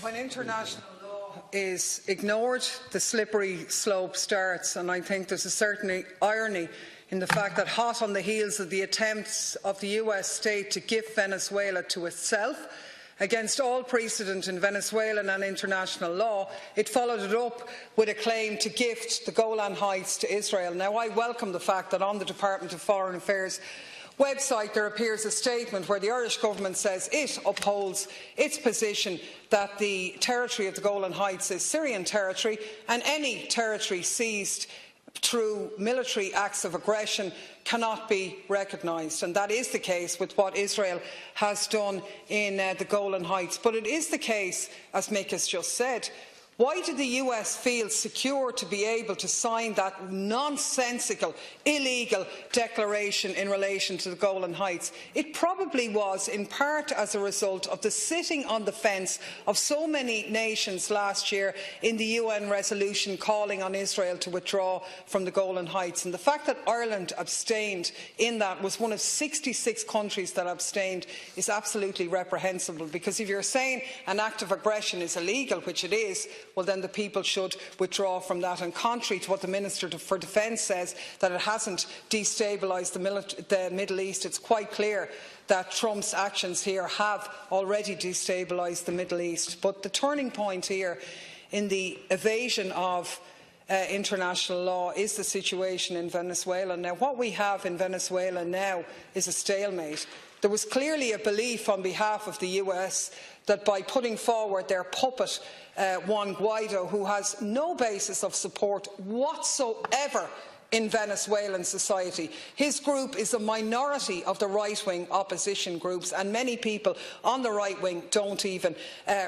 When international law is ignored, the slippery slope starts, and I think there's a certain irony in the fact that, hot on the heels of the attempts of the US state to gift Venezuela to itself, against all precedent in Venezuelan and international law, it followed it up with a claim to gift the Golan Heights to Israel. Now, I welcome the fact that on the Department of Foreign Affairs website there appears a statement where the Irish Government says it upholds its position that the territory of the Golan Heights is Syrian territory, and any territory seized through military acts of aggression cannot be recognised. And that is the case with what Israel has done in the Golan Heights. But it is the case, as Mick has just said. Why did the US feel secure to be able to sign that nonsensical, illegal declaration in relation to the Golan Heights? It probably was in part as a result of the sitting on the fence of so many nations last year in the UN resolution calling on Israel to withdraw from the Golan Heights. And the fact that Ireland abstained in that, was one of 66 countries that abstained, is absolutely reprehensible, because if you're saying an act of aggression is illegal, which it is, well then the people should withdraw from that. And contrary to what the Minister for Defence says, that it hasn't destabilised the Middle East, it's quite clear that Trump's actions here have already destabilised the Middle East. But the turning point here in the evasion of international law is the situation in Venezuela. Now, what we have in Venezuela now is a stalemate. There was clearly a belief on behalf of the US that by putting forward their puppet, Juan Guaido, who has no basis of support whatsoever in Venezuelan society. His group is a minority of the right-wing opposition groups, and many people on the right wing don't even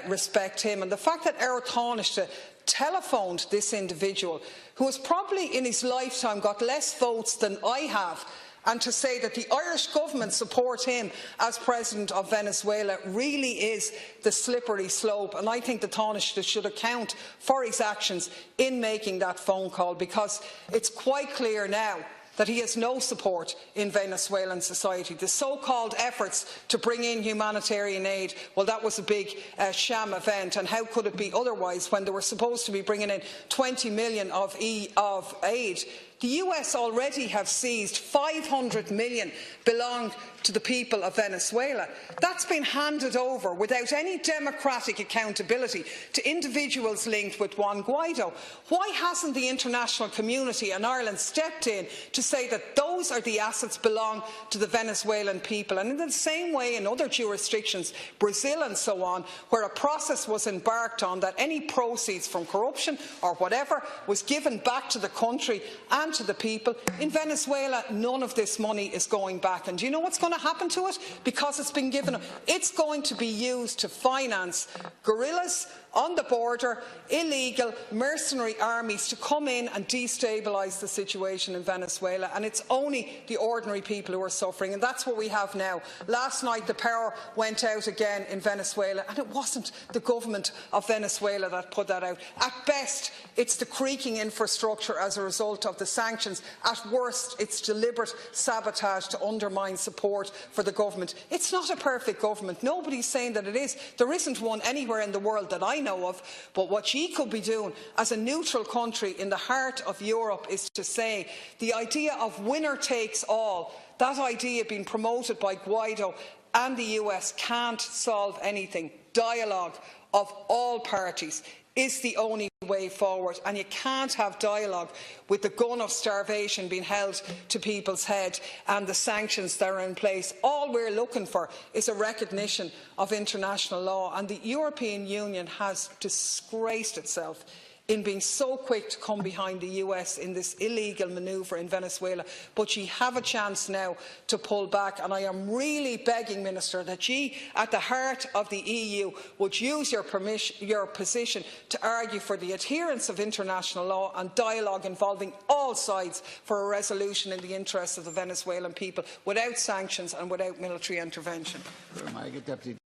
respect him. And the fact that Eire Taoiseach telephoned this individual, who has probably in his lifetime got less votes than I have, and to say that the Irish Government support him as President of Venezuela, really is the slippery slope. And I think the Taoiseach should account for his actions in making that phone call, because it's quite clear now that he has no support in Venezuelan society. The so-called efforts to bring in humanitarian aid, well, that was a big sham event, and how could it be otherwise when they were supposed to be bringing in 20 million of aid? The US already have seized 500 million belonged to the people of Venezuela. That's been handed over without any democratic accountability to individuals linked with Juan Guaido. Why hasn't the international community and Ireland stepped in to say that those are the assets belong to the Venezuelan people? And in the same way in other jurisdictions, Brazil and so on, where a process was embarked on that any proceeds from corruption or whatever was given back to the country and to the people, in Venezuela none of this money is going back. And do you know what's going to happen to it? Because it's been given, it's going to be used to finance guerrillas on the border, illegal mercenary armies to come in and destabilise the situation in Venezuela, and it's only the ordinary people who are suffering, and that's what we have now. Last night the power went out again in Venezuela, and it wasn't the government of Venezuela that put that out. At best, it's the creaking infrastructure as a result of the sanctions. At worst, it's deliberate sabotage to undermine support for the government. It's not a perfect government. Nobody's saying that it is. There isn't one anywhere in the world that I know of, but what ye could be doing as a neutral country in the heart of Europe is to say the idea of winner takes all, that idea being promoted by Guaido and the US, can't solve anything. Dialogue of all parties is the only way forward, and you can't have dialogue with the gun of starvation being held to people's head and the sanctions that are in place. All we're looking for is a recognition of international law, and the European Union has disgraced itself in being so quick to come behind the US in this illegal manoeuvre in Venezuela. But ye have a chance now to pull back, and I am really begging, Minister, that ye, at the heart of the EU, would use your position to argue for the adherence of international law and dialogue involving all sides for a resolution in the interests of the Venezuelan people, without sanctions and without military intervention.